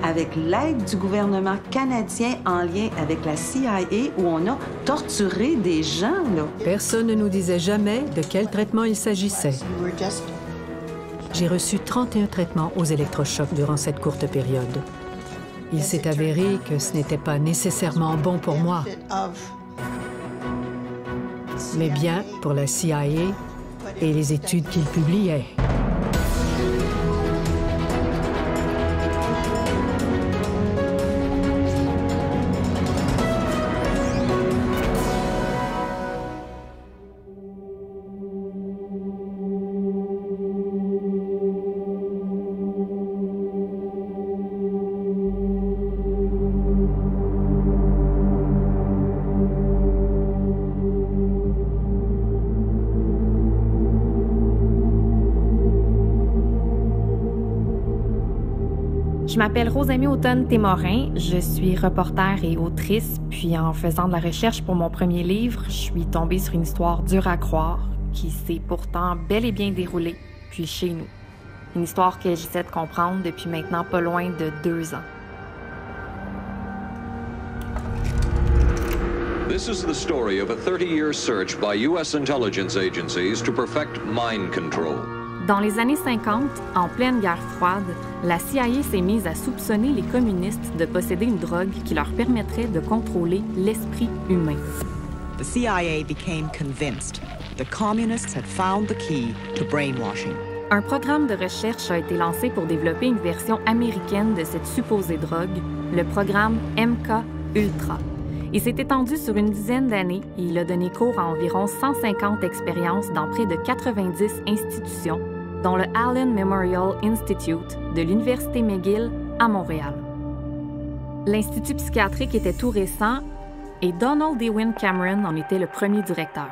avec l'aide du gouvernement canadien en lien avec la CIA où on a torturé des gens, là. Personne ne nous disait jamais de quel traitement il s'agissait. J'ai reçu 31 traitements aux électrochocs durant cette courte période. Il s'est avéré que ce n'était pas nécessairement bon pour moi, mais bien pour la CIA et les études qu'il publiait. Je m'appelle Rosamie Automne-Témorin, je suis reporter et autrice, puis en faisant de la recherche pour mon premier livre, je suis tombée sur une histoire dure à croire, qui s'est pourtant bel et bien déroulée, puis chez nous. Une histoire que j'essaie de comprendre depuis maintenant pas loin de 2 ans. This is the story of a 30-year search by U.S. intelligence agencies to perfect mind control. Dans les années 50, en pleine guerre froide, la CIA s'est mise à soupçonner les communistes de posséder une drogue qui leur permettrait de contrôler l'esprit humain. The CIA became convinced the communists had found the key to brainwashing. Un programme de recherche a été lancé pour développer une version américaine de cette supposée drogue, le programme MK Ultra. Il s'est étendu sur une dizaine d'années et il a donné cours à environ 150 expériences dans près de 90 institutions, dont le Allen Memorial Institute de l'Université McGill à Montréal. L'Institut psychiatrique était tout récent et Donald Ewen Cameron en était le premier directeur.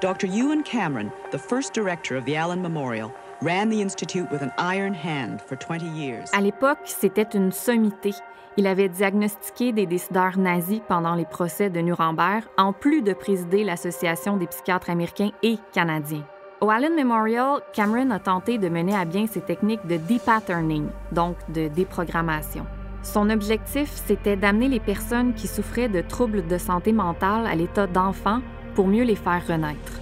Dr. Ewen Cameron, the first director of the Allen Memorial, ran the institute with an iron hand for 20 years. À l'époque, c'était une sommité. Il avait diagnostiqué des décideurs nazis pendant les procès de Nuremberg, en plus de présider l'Association des psychiatres américains et canadiens. Au Allen Memorial, Cameron a tenté de mener à bien ses techniques de depatterning, donc de déprogrammation. Son objectif, c'était d'amener les personnes qui souffraient de troubles de santé mentale à l'état d'enfant pour mieux les faire renaître.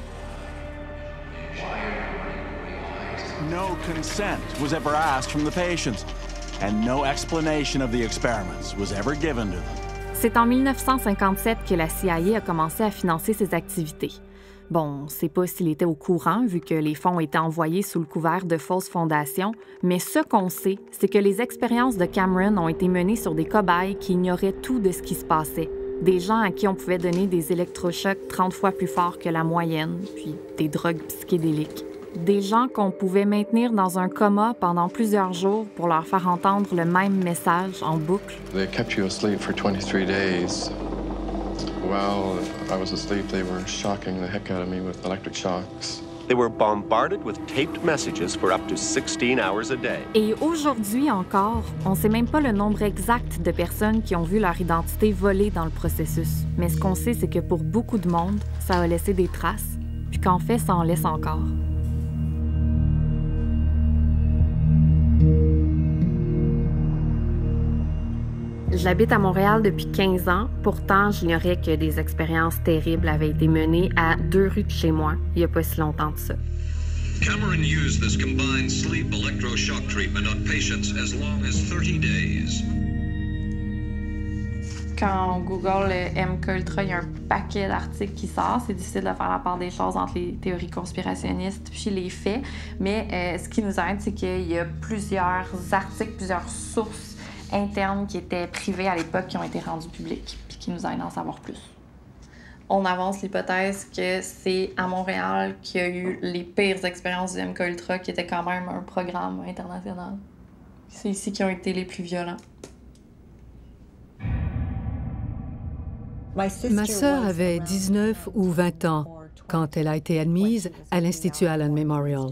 No consent was ever asked from the patients, and no explanation of the experiments was ever given to them. C'est en 1957 que la CIA a commencé à financer ses activités. Bon, on ne sait pas s'il était au courant, vu que les fonds étaient envoyés sous le couvert de fausses fondations, mais ce qu'on sait, c'est que les expériences de Cameron ont été menées sur des cobayes qui ignoraient tout de ce qui se passait. Des gens à qui on pouvait donner des électrochocs 30 fois plus forts que la moyenne, puis des drogues psychédéliques. Des gens qu'on pouvait maintenir dans un coma pendant plusieurs jours pour leur faire entendre le même message en boucle. They kept you asleep for 23 days. While I was asleep, they were shocking the heck out of me with electric shocks. They were bombarded with taped messages for up to 16 hours a day. Et aujourd'hui encore, on ne sait même pas le nombre exact de personnes qui ont vu leur identité volée dans le processus. Mais ce qu'on sait, c'est que pour beaucoup de monde, ça a laissé des traces, puis qu'en fait, ça en laisse encore. J'habite à Montréal depuis 15 ans. Pourtant, j'ignorais que des expériences terribles avaient été menées à 2 rues de chez moi, il n'y a pas si longtemps de ça. Cameron used this combined sleep electroshock treatment on patients as long as 30 days. Quand on google le MK Ultra, il y a un paquet d'articles qui sort. C'est difficile de faire la part des choses entre les théories conspirationnistes puis les faits. Mais ce qui nous aide, c'est qu'il y a plusieurs articles, plusieurs sources internes qui étaient privées à l'époque qui ont été rendues publiques puis qui nous aident à en savoir plus. On avance l'hypothèse que c'est à Montréal qu'il y a eu les pires expériences du MK Ultra, qui était quand même un programme international. C'est ici qui ont été les plus violents. Ma sœur avait 19 ou 20 ans quand elle a été admise à l'Institut Allen Memorial.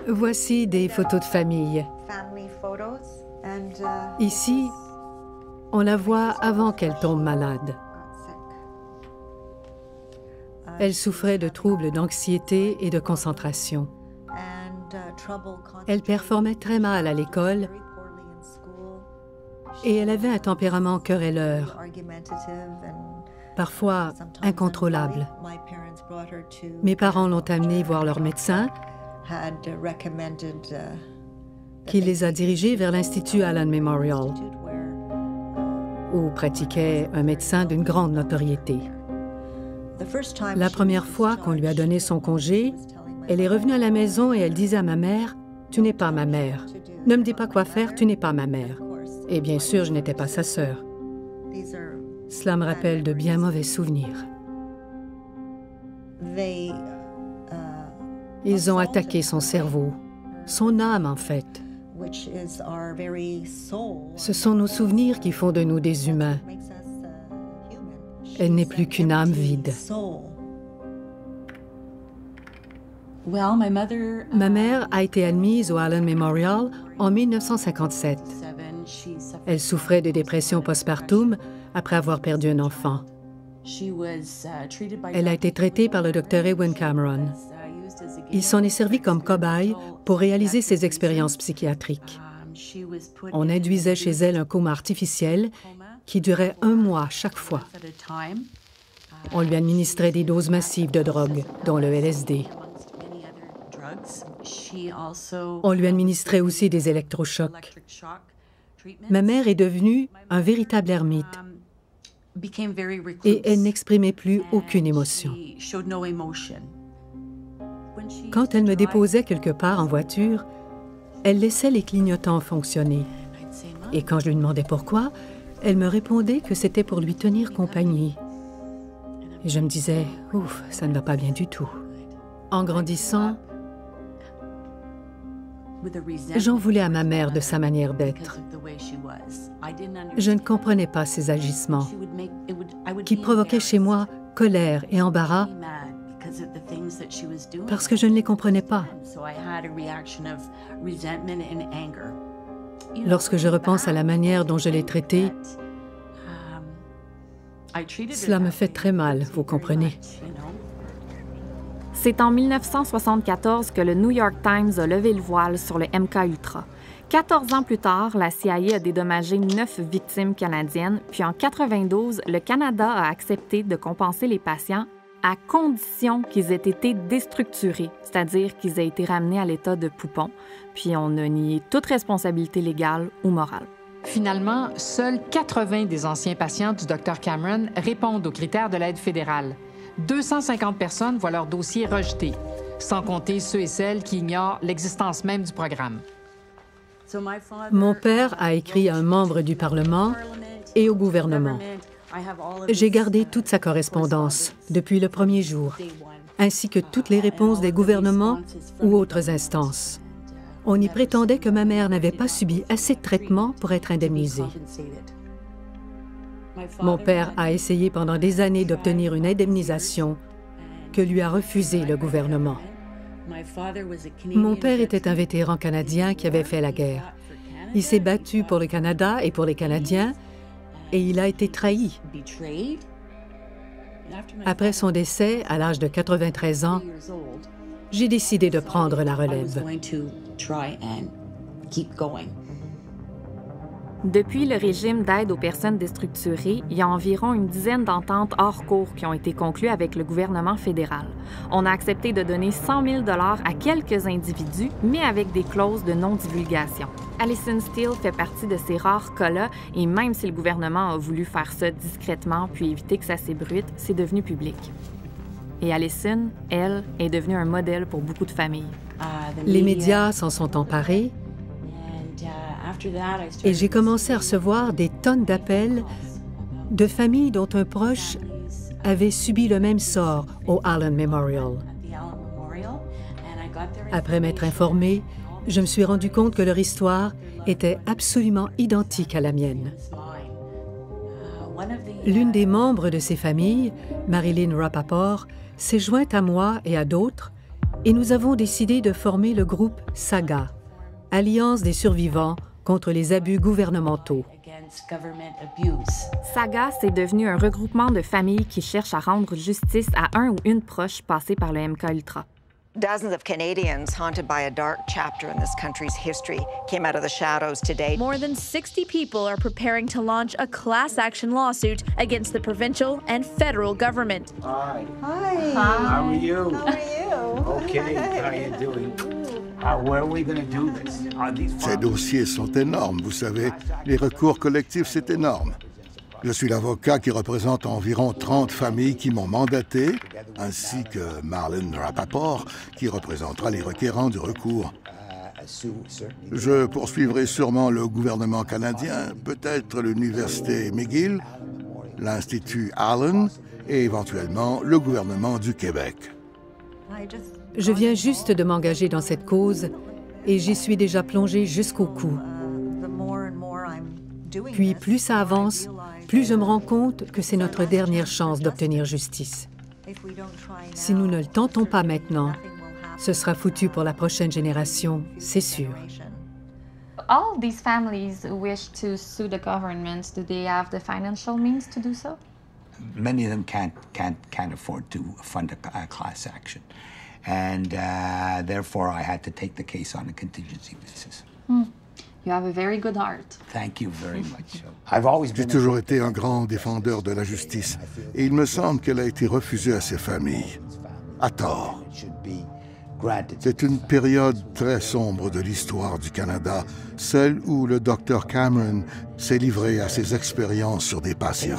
Voici des photos de famille. Ici, on la voit avant qu'elle tombe malade. Elle souffrait de troubles d'anxiété et de concentration. Elle performait très mal à l'école et elle avait un tempérament querelleur, parfois incontrôlable. Mes parents l'ont amenée voir leur médecin, qui les a dirigés vers l'Institut Allen Memorial, où pratiquait un médecin d'une grande notoriété. La première fois qu'on lui a donné son congé, elle est revenue à la maison et elle disait à ma mère, « Tu n'es pas ma mère. Ne me dis pas quoi faire, tu n'es pas ma mère. » Et bien sûr, je n'étais pas sa sœur. Cela me rappelle de bien mauvais souvenirs. Ils ont attaqué son cerveau, son âme en fait. Ce sont nos souvenirs qui font de nous des humains. Elle n'est plus qu'une âme vide. Ma mère a été admise au Allen Memorial en 1957. Elle souffrait de dépression postpartum après avoir perdu un enfant. Elle a été traitée par le Dr. Edwin Cameron. Il s'en est servi comme cobaye pour réaliser ses expériences psychiatriques. On induisait chez elle un coma artificiel qui durait 1 mois chaque fois. On lui administrait des doses massives de drogue, dont le LSD. On lui administrait aussi des électrochocs. Ma mère est devenue un véritable ermite et elle n'exprimait plus aucune émotion. Quand elle me déposait quelque part en voiture, elle laissait les clignotants fonctionner. Et quand je lui demandais pourquoi, elle me répondait que c'était pour lui tenir compagnie. Et je me disais, ouf, ça ne va pas bien du tout. En grandissant, j'en voulais à ma mère de sa manière d'être. Je ne comprenais pas ses agissements, qui provoquaient chez moi colère et embarras, parce que je ne les comprenais pas. Lorsque je repense à la manière dont je l'ai traitée, cela me fait très mal, vous comprenez. C'est en 1974 que le New York Times a levé le voile sur le MK-Ultra. 14 ans plus tard, la CIA a dédommagé 9 victimes canadiennes, puis en 1992, le Canada a accepté de compenser les patients à condition qu'ils aient été déstructurés, c'est-à-dire qu'ils aient été ramenés à l'état de poupons, puis on a nié toute responsabilité légale ou morale. Finalement, seuls 80 des anciens patients du Dr. Cameron répondent aux critères de l'aide fédérale. 250 personnes voient leur dossier rejeté, sans compter ceux et celles qui ignorent l'existence même du programme. Mon père a écrit à un membre du Parlement et au gouvernement. J'ai gardé toute sa correspondance depuis le premier jour, ainsi que toutes les réponses des gouvernements ou autres instances. On y prétendait que ma mère n'avait pas subi assez de traitement pour être indemnisée. Mon père a essayé pendant des années d'obtenir une indemnisation que lui a refusé le gouvernement. Mon père était un vétéran canadien qui avait fait la guerre. Il s'est battu pour le Canada et pour les Canadiens et il a été trahi. Après son décès, à l'âge de 93 ans, j'ai décidé de prendre la relève. Depuis le régime d'aide aux personnes déstructurées, il y a environ une dizaine d'ententes hors cours qui ont été conclues avec le gouvernement fédéral. On a accepté de donner 100 000 $ à quelques individus, mais avec des clauses de non-divulgation. Allison Steele fait partie de ces rares cas-là, et même si le gouvernement a voulu faire ça discrètement puis éviter que ça s'ébruite, c'est devenu public. Et Allison, elle, est devenue un modèle pour beaucoup de familles. Les médias s'en sont emparés et j'ai commencé à recevoir des tonnes d'appels de familles dont un proche avait subi le même sort au Allen Memorial. Après m'être informée, je me suis rendu compte que leur histoire était absolument identique à la mienne. L'une des membres de ces familles, Marilyn Rappaport, s'est jointe à moi et à d'autres, et nous avons décidé de former le groupe SAGA, Alliance des survivants contre les abus gouvernementaux. SAGA, c'est devenu un regroupement de familles qui cherchent à rendre justice à un ou une proche passée par le MK-Ultra. Dozens of Canadians haunted by a dark chapter in this country's history came out of the shadows today. More than 60 people are preparing to launch a class action lawsuit against the provincial and federal government. Hi. Hi. How are you? How are you? Okay, how are you doing? Where are we going to do this? Ces dossiers sont énormes, vous savez. Les recours collectifs, c'est énorme. Je suis l'avocat qui représente environ 30 familles qui m'ont mandaté, ainsi que Marlene Rappaport, qui représentera les requérants du recours. Je poursuivrai sûrement le gouvernement canadien, peut-être l'Université McGill, l'Institut Allen et éventuellement le gouvernement du Québec. Je viens juste de m'engager dans cette cause et j'y suis déjà plongée jusqu'au cou. Puis plus ça avance, plus je me rends compte que c'est notre dernière chance d'obtenir justice. Si nous ne le tentons pas maintenant, ce sera foutu pour la prochaine génération, c'est sûr. All these families wish to sue the government. Do they have the financial means to do so? Many of them can't afford to fund a class action. And therefore, I had to take the case on a contingency basis. You have a very good heart. Thank you very much. J'ai toujours été un grand défendeur de la justice et il me semble qu'elle a été refusée à ces familles, à tort. C'est une période très sombre de l'histoire du Canada, celle où le Dr Cameron s'est livré à ses expériences sur des patients.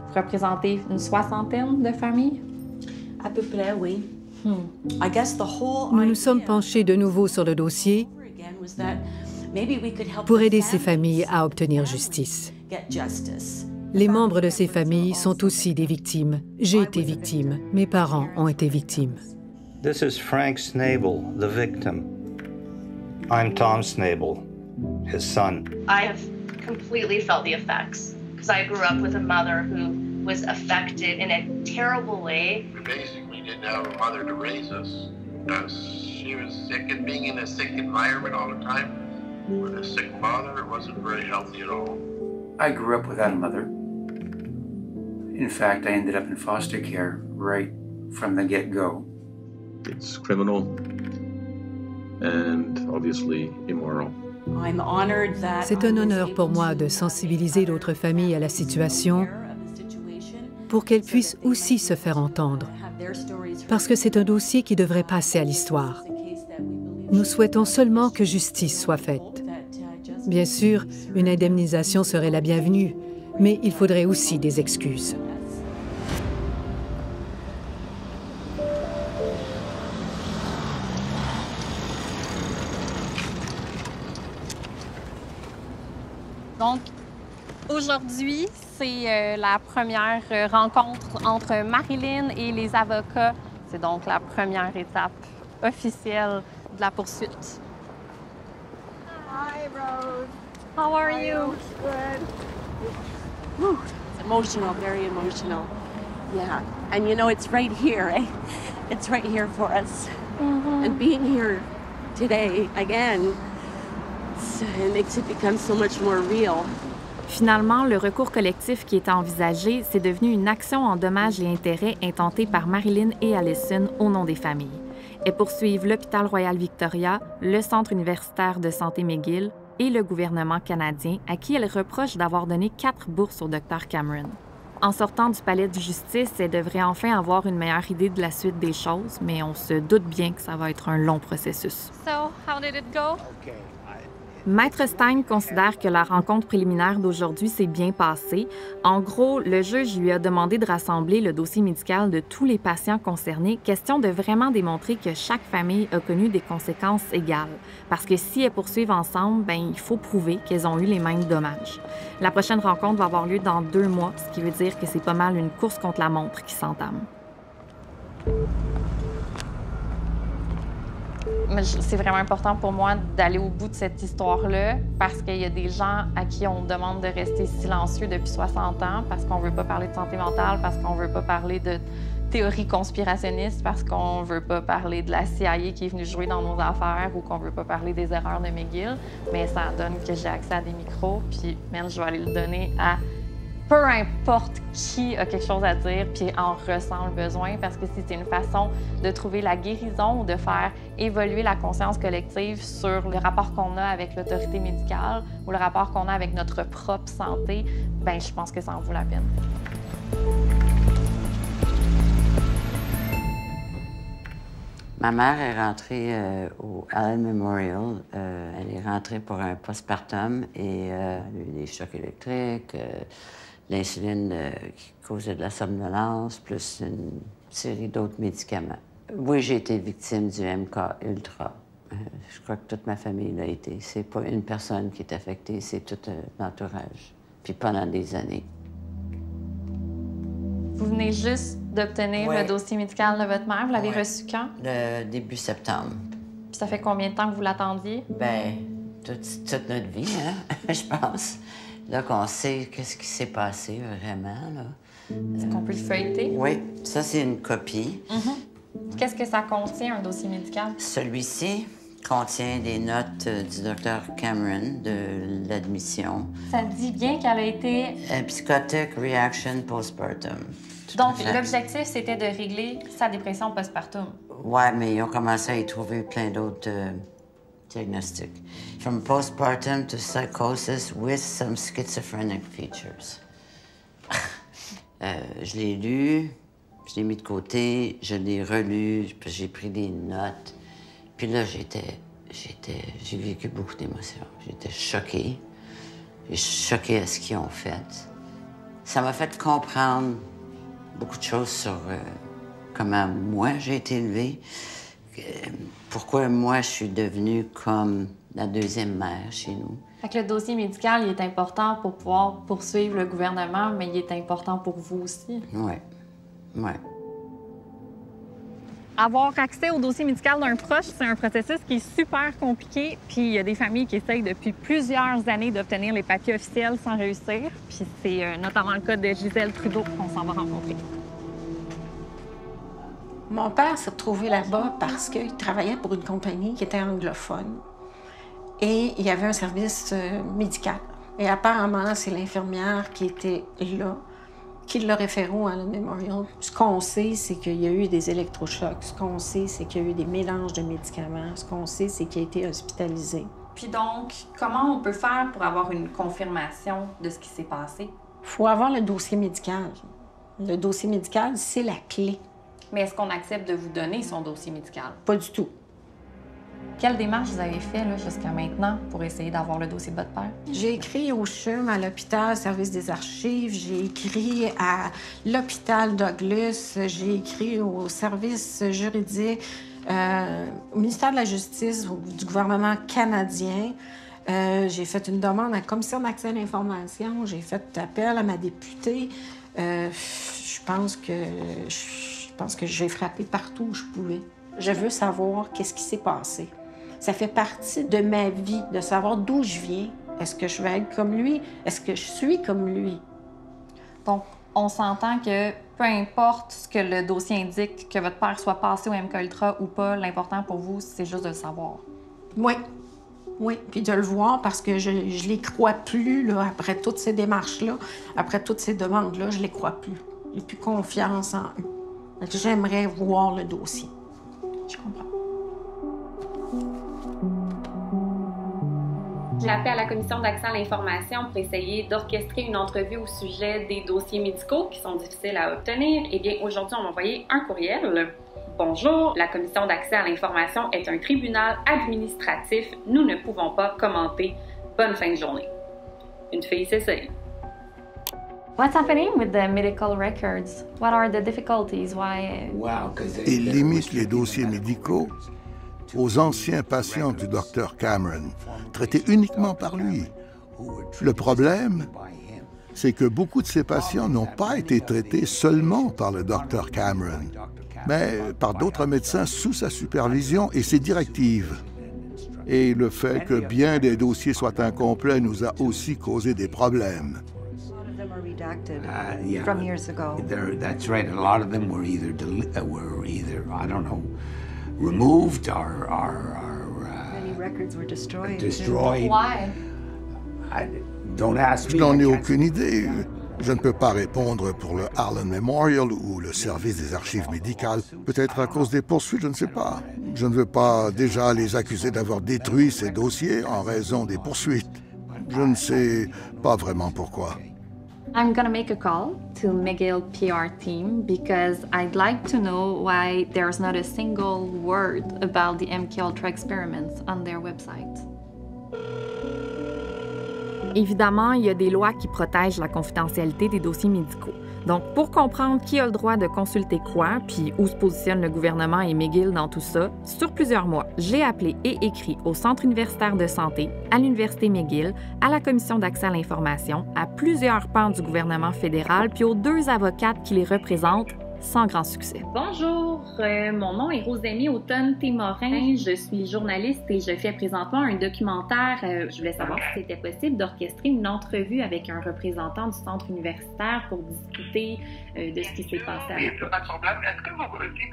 Vous représentez une soixantaine de familles? À peu près, oui. Nous nous sommes penchés de nouveau sur le dossier pour aider ces familles à obtenir justice. Les membres de ces familles sont aussi des victimes. J'ai été victime. Mes parents ont été victimes. This is Frank Snable, the victim. I'm Tom Snable, his son. I have completely felt the effects because I grew up with a mother who was affected in a terrible way. We basically didn't have a mother to raise us. She was sick, and being in a sick environment all the time with a sick mother, it wasn't very healthy at all. I grew up without a mother. In fact, I ended up in foster care right from the get-go. It's criminal and obviously immoral. C'est un honneur pour moi de sensibiliser d'autres familles à la situation pour qu'elles puissent aussi se faire entendre, parce que c'est un dossier qui devrait passer à l'histoire. Nous souhaitons seulement que justice soit faite. Bien sûr, une indemnisation serait la bienvenue, mais il faudrait aussi des excuses. Donc, aujourd'hui, c'est la première rencontre entre Marilyn et les avocats. C'est donc la première étape officielle de la poursuite. Hi, Rose. How are you? Good. Whew. It's emotional, very emotional. Yeah. And you know, it's right here, eh? It's right here for us. And being here today, again, it makes it become so much more real. Finalement, le recours collectif qui était envisagé, c'est devenu une action en dommages et intérêts intentée par Marilyn et Allison au nom des familles. Elles poursuivent l'Hôpital Royal Victoria, le Centre universitaire de santé McGill et le gouvernement canadien, à qui elles reprochent d'avoir donné 4 bourses au Dr Cameron. En sortant du palais de justice, elles devraient enfin avoir une meilleure idée de la suite des choses, mais on se doute bien que ça va être un long processus. So, how did it go? Maître Stein considère que la rencontre préliminaire d'aujourd'hui s'est bien passée. En gros, le juge lui a demandé de rassembler le dossier médical de tous les patients concernés, question de vraiment démontrer que chaque famille a connu des conséquences égales. Parce que si elles poursuivent ensemble, il faut prouver qu'elles ont eu les mêmes dommages. La prochaine rencontre va avoir lieu dans 2 mois, ce qui veut dire que c'est pas mal une course contre la montre qui s'entame. C'est vraiment important pour moi d'aller au bout de cette histoire-là parce qu'il y a des gens à qui on demande de rester silencieux depuis 60 ans parce qu'on ne veut pas parler de santé mentale, parce qu'on ne veut pas parler de théories conspirationnistes, parce qu'on ne veut pas parler de la CIA qui est venue jouer dans nos affaires ou qu'on ne veut pas parler des erreurs de McGill. Mais ça donne que j'ai accès à des micros, puis même je vais aller le donner à peu importe qui a quelque chose à dire puis en ressent le besoin, parce que c'est une façon de trouver la guérison ou de faire évoluer la conscience collective sur le rapport qu'on a avec l'autorité médicale ou le rapport qu'on a avec notre propre santé, bien, je pense que ça en vaut la peine. Ma mère est rentrée au Allen Memorial. Elle est rentrée pour un postpartum et elle a eu des chocs électriques, l'insuline qui causait de la somnolence, plus une série d'autres médicaments. Oui, j'ai été victime du MK Ultra. Je crois que toute ma famille l'a été. C'est pas une personne qui est affectée, c'est tout l'entourage. Puis pendant des années. Vous venez juste d'obtenir le dossier médical de votre mère. Vous l'avez reçu quand? Le début septembre. Puis ça fait combien de temps que vous l'attendiez? Bien, toute notre vie, hein, je pense. Là qu'on sait qu'est-ce qui s'est passé vraiment, là. Est-ce qu'on peut le feuilleter? Oui, ça, c'est une copie. Qu'est-ce que ça contient, un dossier médical? Celui-ci contient des notes du Dr. Cameron de l'admission. Ça dit bien qu'elle a été... Psychotic reaction postpartum. Donc, l'objectif, c'était de régler sa dépression postpartum. Ouais, mais ils ont commencé à y trouver plein d'autres diagnostics. From postpartum to psychosis with some schizophrenic features. Je l'ai lu, je l'ai mis de côté, je l'ai relu, j'ai pris des notes. Puis là, j'ai vécu beaucoup d'émotions. J'étais choquée. J'ai choquée à ce qu'ils ont fait. Ça m'a fait comprendre beaucoup de choses sur comment moi j'ai été élevée, pourquoi moi je suis devenue comme la deuxième mère chez nous. Fait que le dossier médical, il est important pour pouvoir poursuivre le gouvernement, mais il est important pour vous aussi. Oui, oui. Avoir accès au dossier médical d'un proche, c'est un processus qui est super compliqué. Puis il y a des familles qui essayent depuis plusieurs années d'obtenir les papiers officiels sans réussir. Puis c'est notamment le cas de Gisèle Trudeau qu'on s'en va rencontrer. Mon père s'est retrouvé là-bas parce qu'il travaillait pour une compagnie qui était anglophone. Et il y avait un service médical. Et apparemment, c'est l'infirmière qui était là qui l'a référé au Allen Memorial. Ce qu'on sait, c'est qu'il y a eu des électrochocs. Ce qu'on sait, c'est qu'il y a eu des mélanges de médicaments. Ce qu'on sait, c'est qu'il a été hospitalisé. Puis donc, comment on peut faire pour avoir une confirmation de ce qui s'est passé? Il faut avoir le dossier médical. Le dossier médical, c'est la clé. Mais est-ce qu'on accepte de vous donner son dossier médical? Pas du tout. Quelle démarche vous avez fait jusqu'à maintenant pour essayer d'avoir le dossier de votre père? J'ai écrit au CHUM, à l'hôpital, service des archives. J'ai écrit à l'hôpital Douglas. J'ai écrit au service juridique, au ministère de la Justice, du gouvernement canadien. J'ai fait une demande à la Commission d'accès à l'information. J'ai fait appel à ma députée. Je pense que j'ai frappé partout où je pouvais. Je veux savoir qu'est-ce qui s'est passé. Ça fait partie de ma vie, de savoir d'où je viens. Est-ce que je vais être comme lui? Est-ce que je suis comme lui? Donc, on s'entend que peu importe ce que le dossier indique, que votre père soit passé au MK Ultra ou pas, l'important pour vous, c'est juste de le savoir. Oui. Oui, puis de le voir parce que je les crois plus, là, après toutes ces démarches-là, après toutes ces demandes-là, je les crois plus. J'ai plus confiance en eux. J'aimerais voir le dossier. Je comprends. J'ai appelé à la Commission d'accès à l'information pour essayer d'orchestrer une entrevue au sujet des dossiers médicaux qui sont difficiles à obtenir. Eh bien, aujourd'hui, on m'a envoyé un courriel. Bonjour, la Commission d'accès à l'information est un tribunal administratif. Nous ne pouvons pas commenter. Bonne fin de journée. Une fille s'essaye. What's happening with the medical records? What are the difficulties? Why? Il limite les dossiers médicaux aux anciens patients du Dr. Cameron, traités uniquement par lui. Le problème, c'est que beaucoup de ces patients n'ont pas été traités seulement par le Dr. Cameron, mais par d'autres médecins sous sa supervision et ses directives. Et le fait que bien des dossiers soient incomplets nous a aussi causé des problèmes. From years ago. That's right. A lot of them were either I don't know, removed or many records were destroyed. Destroyed. Why? Don't ask me. Je n'en ai aucune idée. Je ne peux pas répondre pour le Allen Memorial ou le service des archives médicales. Peut-être à cause des poursuites, je ne sais pas. Je ne veux pas déjà les accuser d'avoir détruit ces dossiers en raison des poursuites. Je ne sais pas vraiment pourquoi. I'm gonna make a call to McGill PR team because I'd like to know why there's not a single word about the MKUltra experiments on their website. Évidemment, il y a des lois qui protègent la confidentialité des dossiers médicaux. Donc, pour comprendre qui a le droit de consulter quoi, puis où se positionne le gouvernement et McGill dans tout ça, sur plusieurs mois, j'ai appelé et écrit au Centre universitaire de santé, à l'Université McGill, à la Commission d'accès à l'information, à plusieurs pans du gouvernement fédéral, puis aux 2 avocates qui les représentent, sans grand succès. Bonjour, mon nom est Rosemie Automne-Témorin. Je suis journaliste et je fais présentement un documentaire. Je voulais savoir si c'était possible d'orchestrer une entrevue avec un représentant du centre universitaire pour discuter de ce qui s'est passé à l'époque. Pas de problème. Est-ce que vous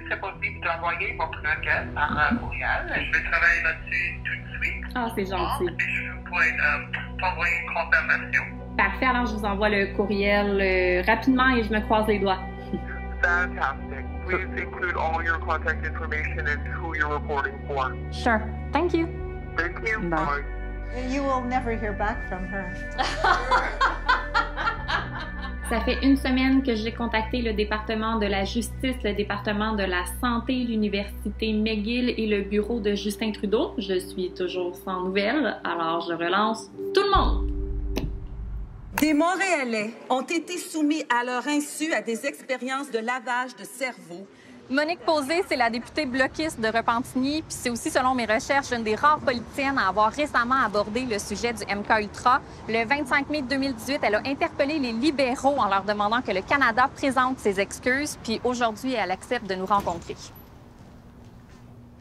serait possible d'envoyer votre requête par courriel? Je vais travailler là-dessus tout de suite. Ah, c'est gentil. Je pourrais t'envoyer une confirmation. Parfait, alors je vous envoie le courriel rapidement et je me croise les doigts. Fantastic. Please include all your contact information and who you're reporting for. Sure. Thank you. Thank you. Bye. You will never hear back from her. Ça fait une semaine que j'ai contacté le département de la justice, le département de la santé, l'université McGill et le bureau de Justin Trudeau. Je suis toujours sans nouvelles, alors je relance tout le monde. Des Montréalais ont été soumis à leur insu à des expériences de lavage de cerveau. Monique Posé, c'est la députée bloquiste de Repentigny, puis c'est aussi, selon mes recherches, une des rares politiciennes à avoir récemment abordé le sujet du MKUltra. Le 25 mai 2018, elle a interpellé les libéraux en leur demandant que le Canada présente ses excuses, puis aujourd'hui, elle accepte de nous rencontrer.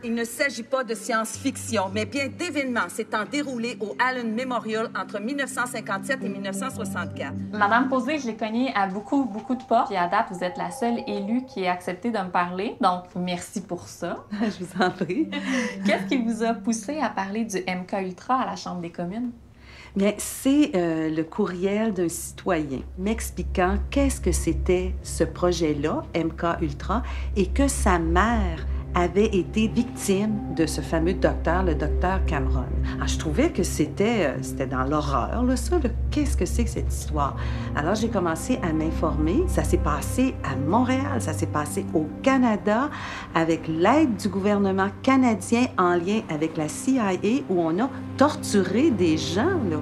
Il ne s'agit pas de science-fiction, mais bien d'événements s'étant déroulés au Allen Memorial entre 1957 et 1964. Madame Posé, je l'ai cognée à beaucoup de portes. Puis à date, vous êtes la seule élue qui a accepté de me parler. Donc, merci pour ça. Je vous en prie. Qu'est-ce qui vous a poussé à parler du MKUltra à la Chambre des communes? Bien, c'est le courriel d'un citoyen m'expliquant qu'est-ce que c'était ce projet-là, MKUltra, et que sa mère avait été victime de ce fameux docteur, le docteur Cameron. Alors, je trouvais que c'était dans l'horreur, là, ça. Qu'est-ce que c'est que cette histoire? Alors, j'ai commencé à m'informer. Ça s'est passé à Montréal, ça s'est passé au Canada, avec l'aide du gouvernement canadien en lien avec la CIA, où on a torturé des gens, là.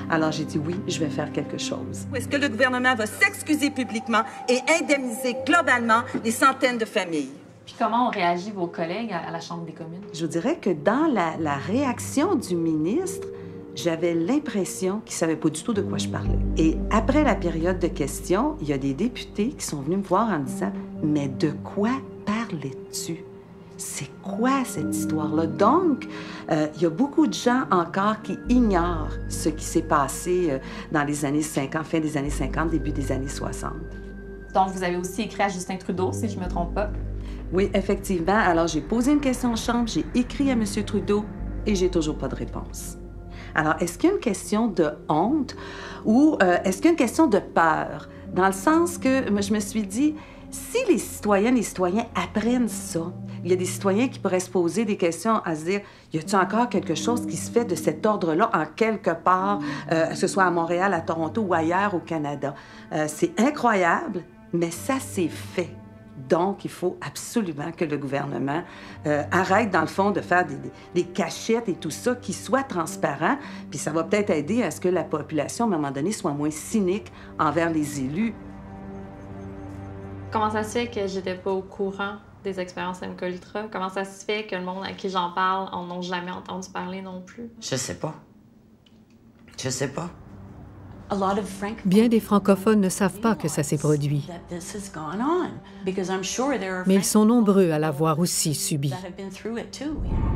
Alors, j'ai dit oui, je vais faire quelque chose. Est-ce que le gouvernement va s'excuser publiquement et indemniser globalement des centaines de familles? Puis comment ont réagi vos collègues à la Chambre des communes? Je vous dirais que dans la réaction du ministre, j'avais l'impression qu'il ne savait pas du tout de quoi je parlais. Et après la période de questions, il y a des députés qui sont venus me voir en disant « Mais de quoi parlais-tu? C'est quoi cette histoire-là? » Donc, il y a beaucoup de gens encore qui ignorent ce qui s'est passé dans les années 50, fin des années 50, début des années 60. Donc, vous avez aussi écrit à Justin Trudeau, si je ne me trompe pas. Oui, effectivement. Alors, j'ai posé une question en chambre, j'ai écrit à M. Trudeau et j'ai toujours pas de réponse. Alors, est-ce qu'il y a une question de honte ou est-ce qu'il y a une question de peur? Dans le sens que je me suis dit, si les citoyennes et les citoyens apprennent ça, il y a des citoyens qui pourraient se poser des questions à se dire, y a-t-il encore quelque chose qui se fait de cet ordre-là en quelque part, que ce soit à Montréal, à Toronto ou ailleurs au Canada? C'est incroyable, mais ça s'est fait. Donc, il faut absolument que le gouvernement arrête, dans le fond, de faire des cachettes et tout ça, qui soit transparent. Puis ça va peut-être aider à ce que la population, à un moment donné, soit moins cynique envers les élus. Comment ça se fait que j'étais pas au courant des expériences MKUltra? Comment ça se fait que le monde à qui j'en parle en ont jamais entendu parler non plus? Je sais pas. Je sais pas. Bien des francophones ne savent pas que ça s'est produit. Mais ils sont nombreux à l'avoir aussi subi.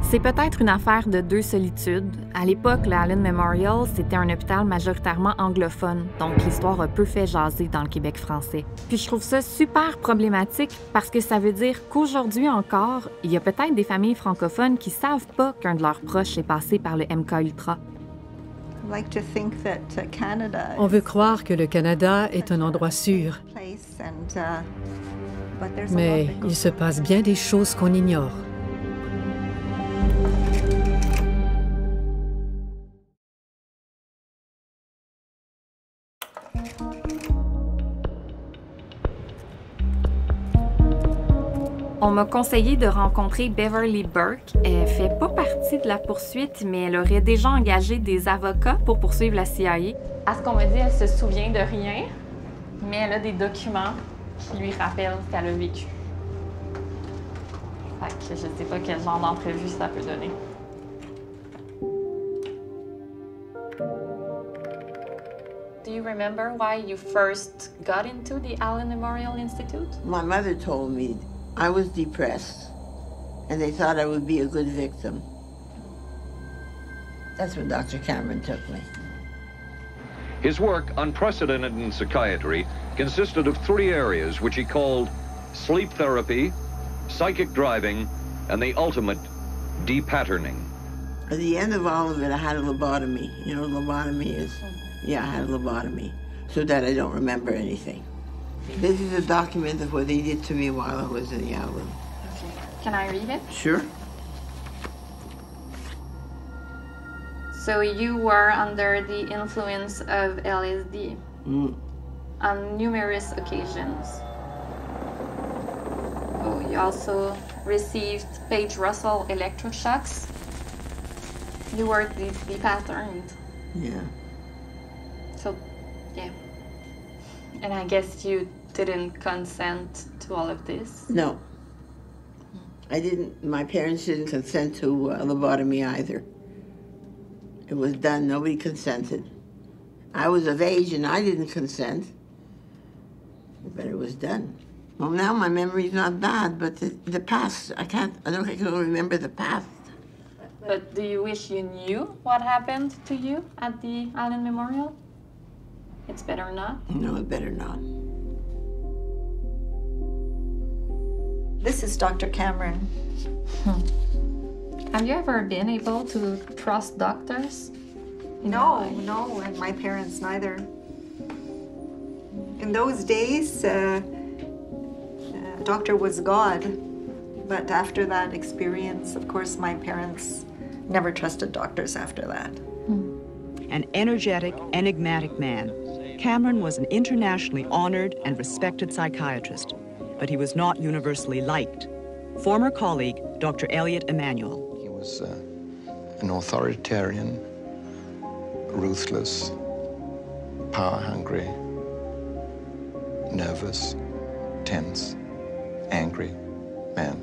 C'est peut-être une affaire de 2 solitudes. À l'époque, le Allen Memorial, c'était un hôpital majoritairement anglophone, donc l'histoire a peu fait jaser dans le Québec français. Puis je trouve ça super problématique parce que ça veut dire qu'aujourd'hui encore, il y a peut-être des familles francophones qui savent pas qu'un de leurs proches est passé par le MKUltra. On veut croire que le Canada est un endroit sûr, mais il se passe bien des choses qu'on ignore. On m'a conseillé de rencontrer Beverly Burke. Elle fait pas partie de la poursuite, mais elle aurait déjà engagé des avocats pour poursuivre la CIA. À ce qu'on me dit, elle se souvient de rien, mais elle a des documents qui lui rappellent ce qu'elle a vécu. Fait que je sais pas quel genre d'entrevue ça peut donner. Do you remember why you first got into the Allen Memorial Institute? My mother told me I was depressed, and they thought I would be a good victim. That's when Dr. Cameron took me. His work, unprecedented in psychiatry, consisted of 3 areas which he called sleep therapy, psychic driving, and the ultimate depatterning. At the end of all of it, I had a lobotomy. You know what lobotomy is? Yeah, I had a lobotomy, so that I don't remember anything. This is a document of what they did to me while I was in the Allen. Okay. Can I read it? Sure. So you were under the influence of LSD on numerous occasions. Oh, you also received Page Russell electroshocks. You were depatterned. Yeah. So, yeah. And I guess you didn't consent to all of this? No. I didn't. My parents didn't consent to a lobotomy either. It was done. Nobody consented. I was of age and I didn't consent. But it was done. Well, now my memory's not bad, but the past, I can remember the past. But do you wish you knew what happened to you at the Allen Memorial? It's better not? No, it better not. This is Dr. Cameron. Have you ever been able to trust doctors? No, and my parents neither. In those days, doctor was God. But after that experience, of course, my parents never trusted doctors after that. An energetic, enigmatic man, Cameron was an internationally honored and respected psychiatrist, but he was not universally liked. Former colleague, Dr. Elliot Emanuel. He was an authoritarian, ruthless, power-hungry, nervous, tense, angry man.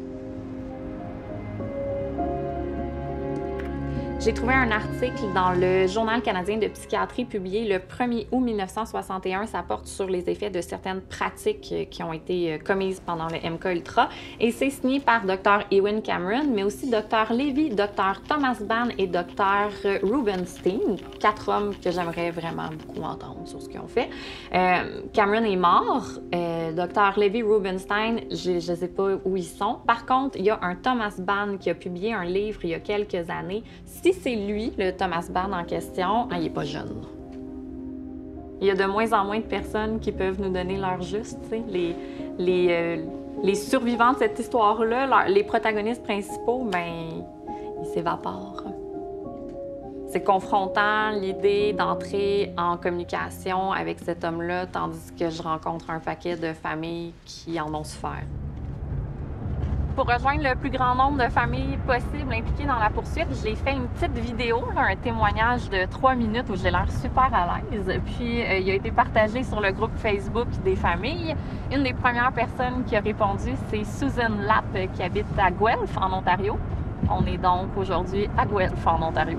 J'ai trouvé un article dans le Journal canadien de psychiatrie publié le 1er août 1961. Ça porte sur les effets de certaines pratiques qui ont été commises pendant le MK-Ultra. Et c'est signé par Dr. Ewen Cameron, mais aussi Dr. Levy, Dr. Thomas Bann et Dr. Rubenstein. 4 hommes que j'aimerais vraiment beaucoup entendre sur ce qu'ils ont fait. Cameron est mort. Dr. Levy, Rubenstein, je ne sais pas où ils sont. Par contre, il y a un Thomas Bann qui a publié un livre il y a quelques années. Si c'est lui, le Thomas Bann en question, il n'est pas jeune. Il y a de moins en moins de personnes qui peuvent nous donner leur juste. Les survivants de cette histoire-là, les protagonistes principaux, ben, ils s'évaporent. C'est confrontant l'idée d'entrer en communication avec cet homme-là, tandis que je rencontre un paquet de familles qui en ont souffert. Pour rejoindre le plus grand nombre de familles possibles impliquées dans la poursuite, j'ai fait une petite vidéo, un témoignage de 3 minutes où j'ai l'air super à l'aise. Puis, il a été partagé sur le groupe Facebook des familles. Une des premières personnes qui a répondu, c'est Susan Lapp, qui habite à Guelph, en Ontario. On est donc aujourd'hui à Guelph, en Ontario.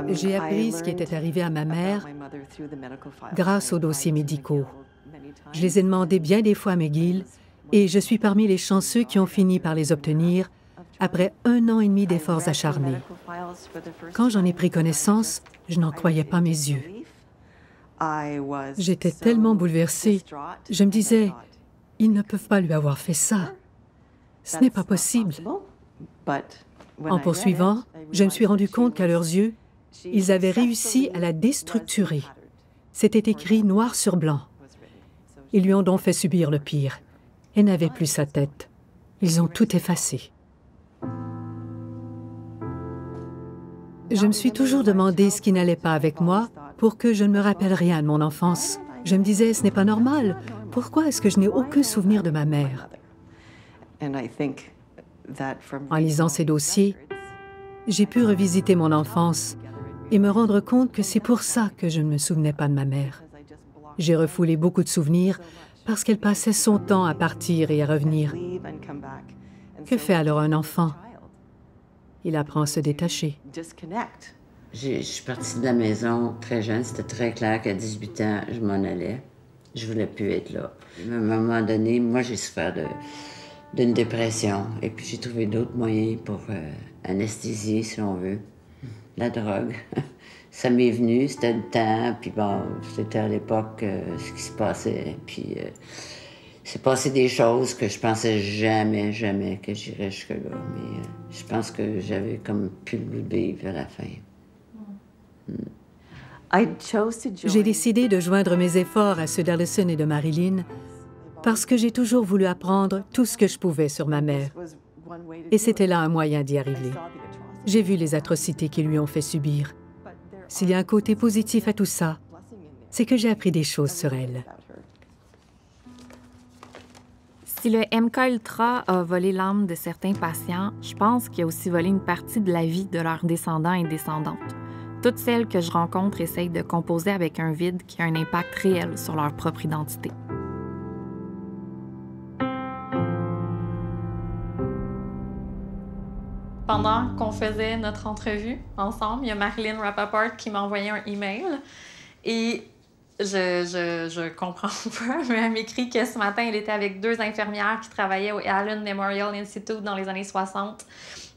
J'ai appris ce qui était arrivé à ma mère grâce aux dossiers médicaux. Je les ai demandés bien des fois à McGill et je suis parmi les chanceux qui ont fini par les obtenir après 1 an et demi d'efforts acharnés. Quand j'en ai pris connaissance, je n'en croyais pas mes yeux. J'étais tellement bouleversée. Je me disais, ils ne peuvent pas lui avoir fait ça. Ce n'est pas possible. En poursuivant, je me suis rendu compte qu'à leurs yeux, ils avaient réussi à la déstructurer. C'était écrit noir sur blanc. Ils lui ont donc fait subir le pire. Elle n'avait plus sa tête. Ils ont tout effacé. Je me suis toujours demandé ce qui n'allait pas avec moi pour que je ne me rappelle rien de mon enfance. Je me disais, ce n'est pas normal. Pourquoi est-ce que je n'ai aucun souvenir de ma mère? En lisant ces dossiers, j'ai pu revisiter mon enfance et me rendre compte que c'est pour ça que je ne me souvenais pas de ma mère. J'ai refoulé beaucoup de souvenirs parce qu'elle passait son temps à partir et à revenir. Que fait alors un enfant? Il apprend à se détacher. Je suis partie de la maison très jeune. C'était très clair qu'à 18 ans, je m'en allais. Je voulais plus être là. À un moment donné, moi, j'ai souffert d'une dépression. Et puis, j'ai trouvé d'autres moyens pour anesthésier, si on veut. La drogue. Ça m'est venu, c'était le temps. Puis bon, c'était à l'époque ce qui se passait. Puis, c'est passé des choses que je pensais jamais, jamais que j'irais jusque-là. Mais je pense que j'avais comme plus le goût de vivre à la fin. J'ai décidé de joindre mes efforts à ceux d'Allison et de Marilyn parce que j'ai toujours voulu apprendre tout ce que je pouvais sur ma mère. Et c'était là un moyen d'y arriver. J'ai vu les atrocités qu'ils lui ont fait subir. S'il y a un côté positif à tout ça, c'est que j'ai appris des choses sur elle. Si le MK-Ultra a volé l'âme de certains patients, je pense qu'il a aussi volé une partie de la vie de leurs descendants et descendantes. Toutes celles que je rencontre essayent de composer avec un vide qui a un impact réel sur leur propre identité. Pendant qu'on faisait notre entrevue ensemble, il y a Marilyn Rappaport qui m'a envoyé un email et je comprends pas, mais elle m'écrit que ce matin, elle était avec 2 infirmières qui travaillaient au Allen Memorial Institute dans les années 60,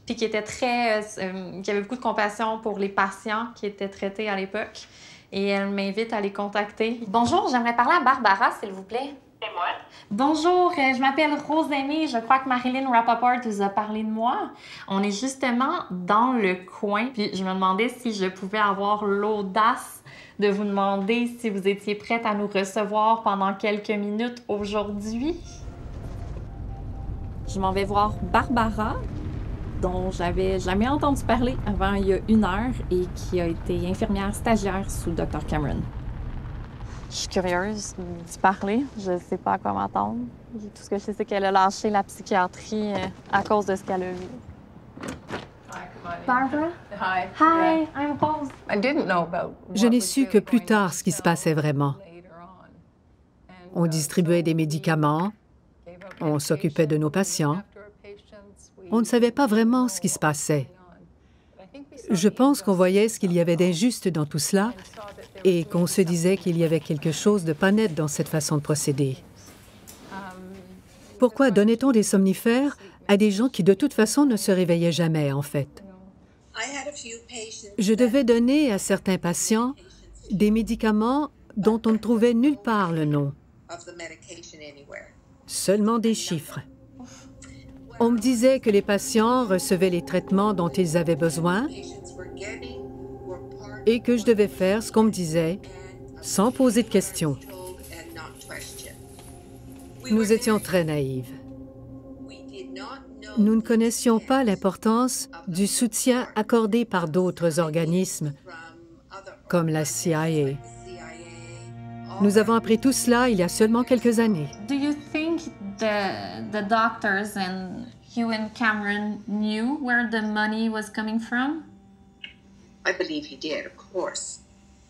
puis qui étaient qui avaient beaucoup de compassion pour les patients qui étaient traités à l'époque. Et elle m'invite à les contacter. Bonjour, j'aimerais parler à Barbara, s'il vous plaît. C'est moi. Bonjour, je m'appelle Rosemée. Je crois que Marilyn Rappaport vous a parlé de moi. On est justement dans le coin, puis je me demandais si je pouvais avoir l'audace de vous demander si vous étiez prête à nous recevoir pendant quelques minutes aujourd'hui. Je m'en vais voir Barbara, dont j'avais jamais entendu parler avant il y a 1 heure et qui a été infirmière stagiaire sous Dr. Cameron. Je suis curieuse d'y parler. Je sais pas à quoi m'attendre. Tout ce que je sais, c'est qu'elle a lâché la psychiatrie à cause de ce qu'elle a vu. Barbara? Hi. Hi, I'm Rose. I didn't know about Je n'ai su que plus tard ce qui se passait vraiment. On distribuait des médicaments, on s'occupait de nos patients. On ne savait pas vraiment ce qui se passait. Je pense qu'on voyait ce qu'il y avait d'injuste dans tout cela et qu'on se disait qu'il y avait quelque chose de pas net dans cette façon de procéder. Pourquoi donnait-on des somnifères à des gens qui de toute façon ne se réveillaient jamais, en fait? Je devais donner à certains patients des médicaments dont on ne trouvait nulle part le nom. Seulement des chiffres. On me disait que les patients recevaient les traitements dont ils avaient besoin et que je devais faire ce qu'on me disait sans poser de questions. Nous étions très naïves. Nous ne connaissions pas l'importance du soutien accordé par d'autres organismes, comme la CIA. Nous avons appris tout cela il y a seulement quelques années. Do you think the doctors and Hugh and Cameron knew where the money was coming from? I believe he did, of course.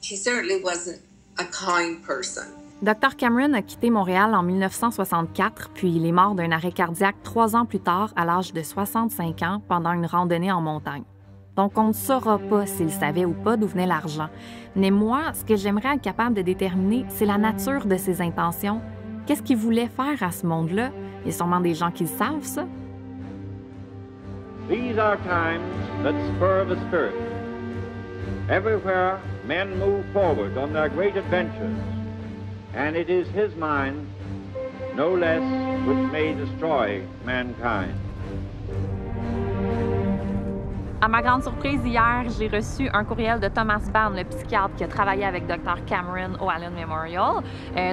He certainly wasn't a kind person. Dr. Cameron a quitté Montréal en 1964, puis il est mort d'un arrêt cardiaque 3 ans plus tard, à l'âge de 65 ans, pendant une randonnée en montagne. Donc, on ne saura pas s'il savait ou pas d'où venait l'argent. Mais moi, ce que j'aimerais être capable de déterminer, c'est la nature de ses intentions. Qu'est-ce qu'il voulait faire à ce monde-là? Il y a sûrement des gens qui le savent, ça. These are times that spur the spirit. Everywhere, men move forward on their great adventures. And it is his mind, no less, which may destroy mankind. À ma grande surprise, hier, j'ai reçu un courriel de Thomas Bann, le psychiatre qui a travaillé avec Dr. Cameron au Allen Memorial.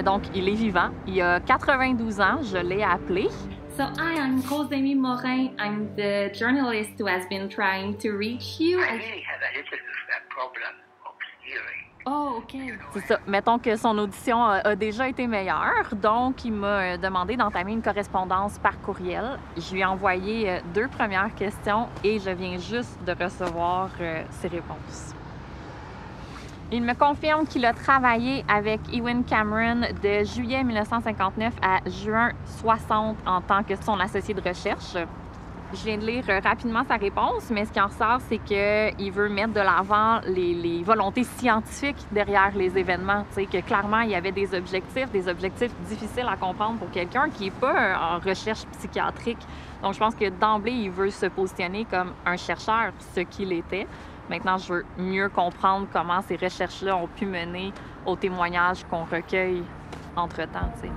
Donc, il est vivant. Il a 92 ans. Je l'ai appelé. So hi, I'm Rose-Amy Morin. I'm the journalist who has been trying to reach you. I really have a little problem of hearing. Oh, OK. C'est ça. Mettons que son audition a déjà été meilleure, donc il m'a demandé d'entamer une correspondance par courriel. Je lui ai envoyé 2 premières questions et je viens juste de recevoir ses réponses. Il me confirme qu'il a travaillé avec Ewen Cameron de juillet 1959 à juin 60 en tant que son associé de recherche. Je viens de lire rapidement sa réponse, mais ce qui en ressort, c'est qu'il veut mettre de l'avant les volontés scientifiques derrière les événements. Tu sais, que clairement, il y avait des objectifs difficiles à comprendre pour quelqu'un qui n'est pas en recherche psychiatrique. Donc, je pense que d'emblée, il veut se positionner comme un chercheur, ce qu'il était. Maintenant, je veux mieux comprendre comment ces recherches-là ont pu mener aux témoignages qu'on recueille entre-temps, tu sais.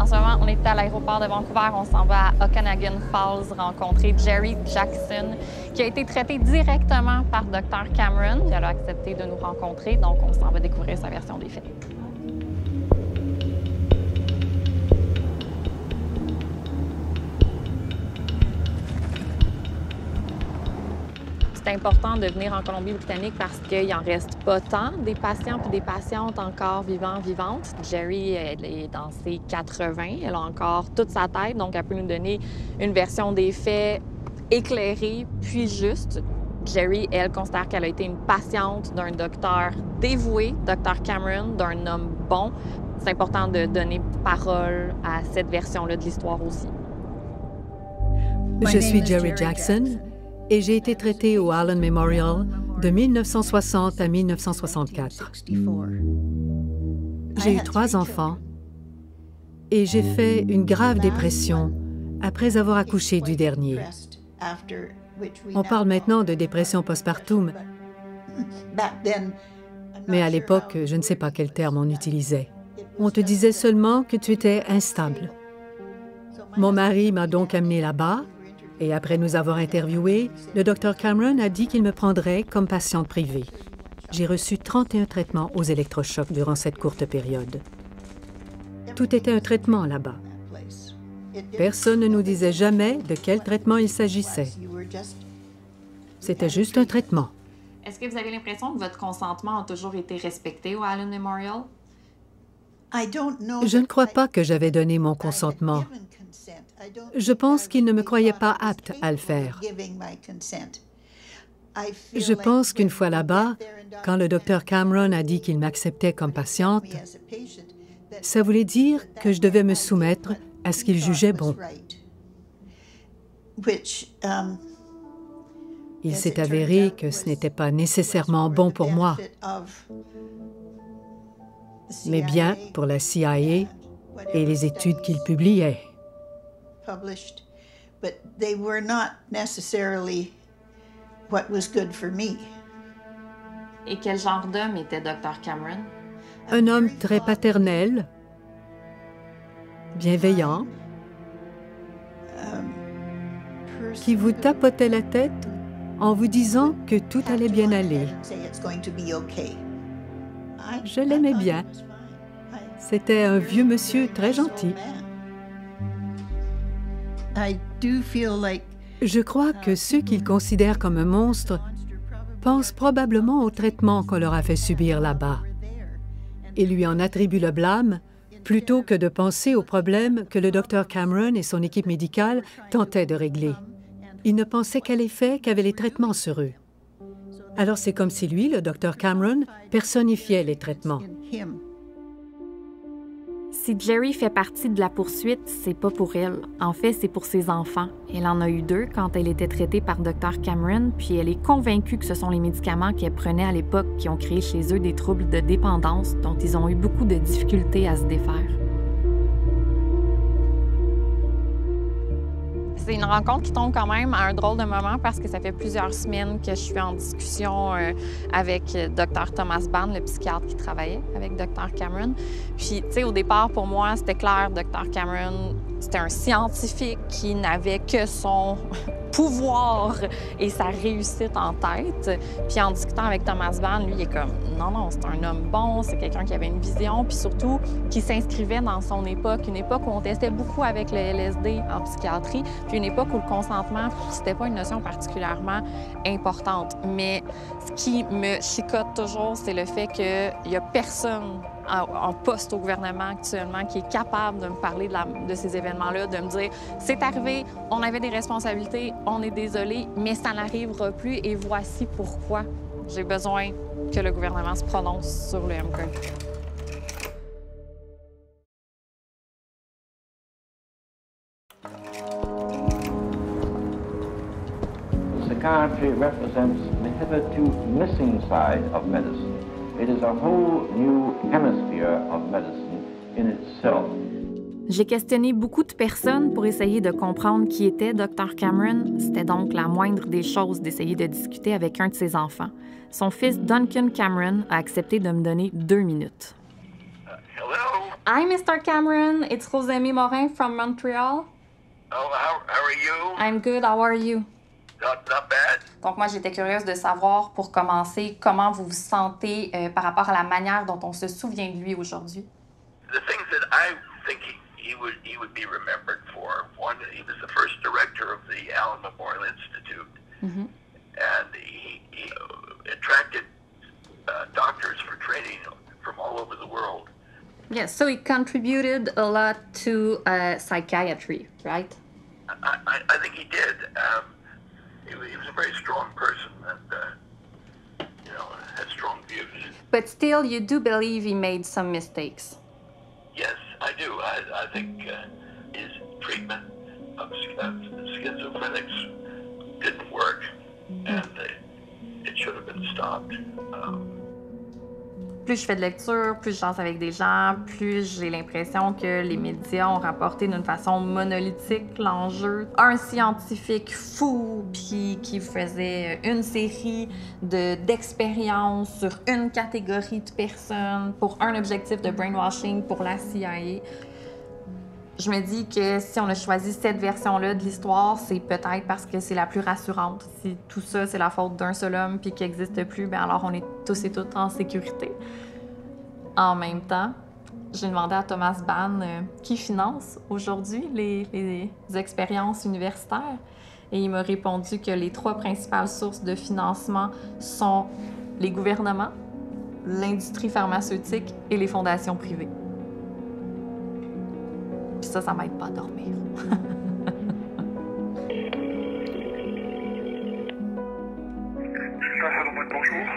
En ce moment, on est à l'aéroport de Vancouver. On s'en va à Okanagan Falls rencontrer Jerry Jackson, qui a été traité directement par Dr. Cameron. Elle a accepté de nous rencontrer, donc on s'en va découvrir sa version des faits. C'est important de venir en Colombie-Britannique parce qu'il n'en reste pas tant des patients et des patientes encore vivantes. Jerry, elle est dans ses 80, elle a encore toute sa tête, donc elle peut nous donner une version des faits éclairée puis juste. Jerry, elle, considère qu'elle a été une patiente d'un docteur dévoué, Dr. Cameron, d'un homme bon. C'est important de donner parole à cette version-là de l'histoire aussi. Je suis Jerry Jackson et j'ai été traitée au Allen Memorial de 1960 à 1964. J'ai eu 3 enfants et j'ai fait une grave dépression après avoir accouché du dernier. On parle maintenant de dépression postpartum, mais à l'époque, je ne sais pas quel terme on utilisait. On te disait seulement que tu étais instable. Mon mari m'a donc amené là-bas, et après nous avoir interviewés, le Dr. Cameron a dit qu'il me prendrait comme patiente privée. J'ai reçu 31 traitements aux électrochocs durant cette courte période. Tout était un traitement là-bas. Personne ne nous disait jamais de quel traitement il s'agissait. C'était juste un traitement. Est-ce que vous avez l'impression que votre consentement a toujours été respecté au Allen Memorial? Je ne crois pas que j'avais donné mon consentement. Je pense qu'il ne me croyait pas apte à le faire. Je pense qu'une fois là-bas, quand le Dr. Cameron a dit qu'il m'acceptait comme patiente, ça voulait dire que je devais me soumettre à ce qu'il jugeait bon. Il s'est avéré que ce n'était pas nécessairement bon pour moi, mais bien pour la CIA et les études qu'il publiait. Et quel genre d'homme était Dr. Cameron? Un homme très paternel, bienveillant, qui vous tapotait la tête en vous disant que tout allait bien aller. Je l'aimais bien. C'était un vieux monsieur très gentil. Je crois que ceux qu'ils considèrent comme un monstre pensent probablement au traitement qu'on leur a fait subir là-bas et lui en attribuent le blâme plutôt que de penser aux problèmes que le Dr. Cameron et son équipe médicale tentaient de régler. Ils ne pensaient qu'à l'effet qu'avaient les traitements sur eux. Alors c'est comme si lui, le Dr. Cameron, personnifiait les traitements. Si Jerry fait partie de la poursuite, c'est pas pour elle. En fait, c'est pour ses enfants. Elle en a eu 2 quand elle était traitée par Dr. Cameron, puis elle est convaincue que ce sont les médicaments qu'elle prenait à l'époque qui ont créé chez eux des troubles de dépendance dont ils ont eu beaucoup de difficultés à se défaire. C'est une rencontre qui tombe quand même à un drôle de moment parce que ça fait plusieurs semaines que je suis en discussion avec Dr. Thomas Bann, le psychiatre qui travaillait avec Dr. Cameron. Puis, tu sais, au départ, pour moi, c'était clair, Dr. Cameron C'était un scientifique qui n'avait que son pouvoir et sa réussite en tête. Puis en discutant avec Thomas Bann, lui, il est comme « Non, c'est un homme bon, c'est quelqu'un qui avait une vision, puis surtout qui s'inscrivait dans son époque, une époque où on testait beaucoup avec le LSD en psychiatrie, puis une époque où le consentement, c'était pas une notion particulièrement importante. Mais ce qui me chicote toujours, c'est le fait qu'il y a personne en poste au gouvernement actuellement qui est capable de me parler de ces événements-là, de me dire « C'est arrivé, on avait des responsabilités, on est désolé, mais ça n'arrivera plus et voici pourquoi j'ai besoin que le gouvernement se prononce sur le MK. » Psychiatry represents the hitherto missing side of medicine. It is a whole new hemisphere of medicine in itself. J'ai questionné beaucoup de personnes pour essayer de comprendre qui était Dr. Cameron. C'était donc la moindre des choses d'essayer de discuter avec un de ses enfants. Son fils Duncan Cameron a accepté de me donner 2 minutes. Hello? Hi, Mr. Cameron. It's Rosemie Morin from Montreal. Oh, how are you? I'm good. How are you? Not bad. Donc moi, j'étais curieuse de savoir, pour commencer, comment vous vous sentez par rapport à la manière dont on se souvient de lui aujourd'hui. The things that I think he would be remembered for. One, he was the first director of the Allen Memorial Institute, and he attracted doctors for training from all over the world. Yes, so he contributed a lot to psychiatry, right? I think he did. He was a very strong person and, had strong views. But still, you do believe he made some mistakes? Yes, I do. I think his treatment of schizophrenics didn't work, and it should have been stopped. Plus je fais de lecture, plus je jase avec des gens, plus j'ai l'impression que les médias ont rapporté d'une façon monolithique l'enjeu. Un scientifique fou, puis qui faisait une série d'expériences sur une catégorie de personnes pour un objectif de brainwashing pour la CIA. Je me dis que si on a choisi cette version-là de l'histoire, c'est peut-être parce que c'est la plus rassurante. Si tout ça, c'est la faute d'un seul homme puis qu'il n'existe plus, bien alors on est tous et toutes en sécurité. En même temps, j'ai demandé à Thomas Bann qui finance aujourd'hui les expériences universitaires. Et il m'a répondu que les 3 principales sources de financement sont les gouvernements, l'industrie pharmaceutique et les fondations privées. Puis ça m'aide pas à dormir.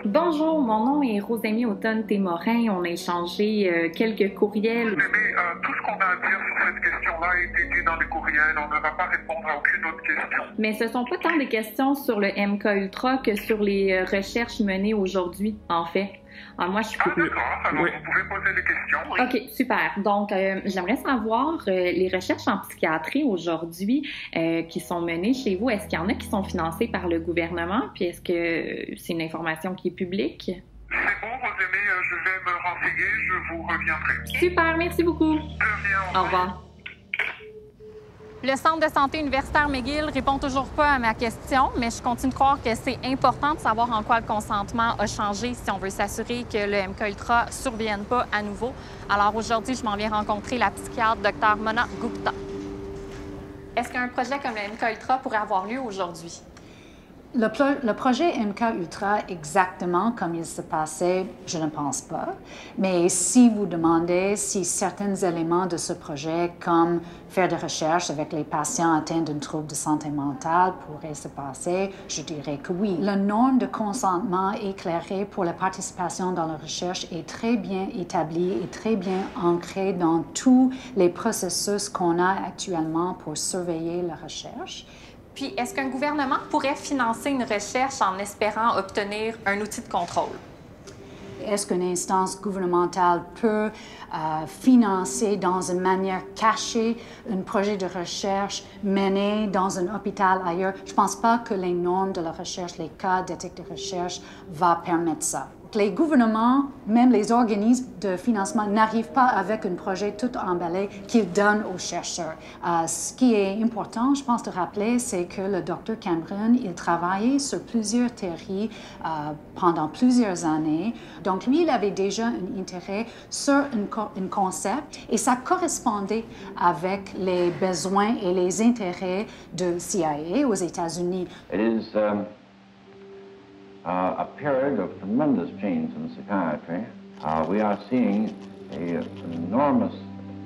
Bonjour, mon nom est Rosemie Automne-Témorin. On a échangé quelques courriels. Rosemie, tout ce qu'on a à dire sur cette question-là a été dit dans les courriels. On ne va pas répondre à aucune autre question. Mais ce ne sont pas tant des questions sur le MK-Ultra que sur les recherches menées aujourd'hui, en fait. Alors, moi, je suis... d'accord. Alors, vous pouvez poser des questions. Oui. OK, super. Donc, j'aimerais savoir les recherches en psychiatrie aujourd'hui qui sont menées chez vous. Est-ce qu'il y en a qui sont financées par le gouvernement? Puis est-ce que c'est une information qui est publique? C'est bon, Rosemie, je vais me renseigner. Je vous reviendrai. Super, merci beaucoup. De rien. Au revoir. Le Centre de santé universitaire McGill répond toujours pas à ma question, mais je continue de croire que c'est important de savoir en quoi le consentement a changé si on veut s'assurer que le MK-Ultra ne survienne pas à nouveau. Alors aujourd'hui, je m'en viens rencontrer la psychiatre Dr. Mona Gupta. Est-ce qu'un projet comme le MK-Ultra pourrait avoir lieu aujourd'hui? Le projet MK-Ultra, exactement comme il se passait, je ne pense pas. Mais si vous demandez si certains éléments de ce projet, comme faire des recherches avec les patients atteints d'un trouble de santé mentale, pourraient se passer, je dirais que oui. La norme de consentement éclairé pour la participation dans la recherche est très bien établie et très bien ancrée dans tous les processus qu'on a actuellement pour surveiller la recherche. Puis, est-ce qu'un gouvernement pourrait financer une recherche en espérant obtenir un outil de contrôle? Est-ce qu'une instance gouvernementale peut financer dans une manière cachée un projet de recherche mené dans un hôpital ailleurs? Je ne pense pas que les normes de la recherche, les cas d'éthique de recherche, vont permettre ça. Les gouvernements, même les organismes de financement, n'arrivent pas avec un projet tout emballé qu'ils donnent aux chercheurs. Ce qui est important, je pense, de rappeler, c'est que le Dr. Cameron, il travaillait sur plusieurs théories pendant plusieurs années. Donc, lui, il avait déjà un intérêt sur un concept et ça correspondait avec les besoins et les intérêts de CIA aux États-Unis. It is a period of tremendous change in psychiatry. We are seeing an enormous